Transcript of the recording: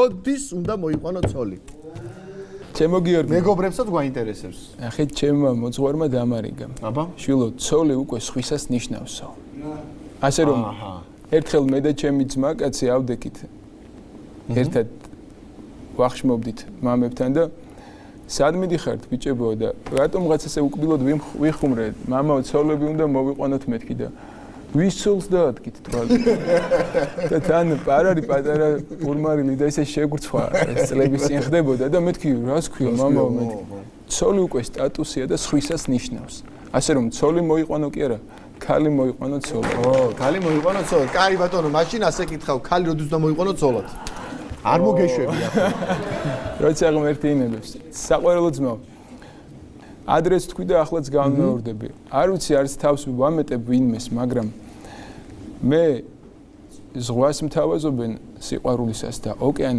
როდის უნდა მოიყვანო ცოლი? ჩემო გიორგი. მეგობრებსაც გვაინტერესებს. ახლა ჩემმა მოძღვარმა დამარიგა. აბა? შვილო, ცოლი უკვე სხვისას ნიშნავსო. ასე რომ ერთხელ მე და ჩემი ძმა კაცი ავდექით. ერთად ვახშმობდით მამებთან და სად მიდიხართ ბიჭებო და რატომღაც ესე უკბილოდ ვიხუმრე მამაო ცოლები უნდა მოვიყვანოთ მეთქი და ვის ცოლს დაადგით თვალი და თან პარარი პატარა ურმარილი და ესე შეგვრცვა ეს წლების წინ ხდებოდა და მეთქი რას ქვია მამაო მეთქი ცოლი უკვე სტატუსია და სხვისას ნიშნავს ასე რომ ცოლი მოიყვანო კი არა ქალი მოიყვანო ცოლი ქალი მოიყვანო ცოლი კარი ბატონო მაშინ ასე კითხავ ქალი როდის უნდა მოიყვანო ცოლად არ მოგეშვები ახლა როცა ღმერთი ინებებს საყვარელო ძმაო ადრეს თქვი და ახლაც განმეორდები არ ვიცი არც თავს ვამეტებ ვინმეს მაგრამ მე ზღვას მთავაზობენ სიყვარულისას და ოკეანე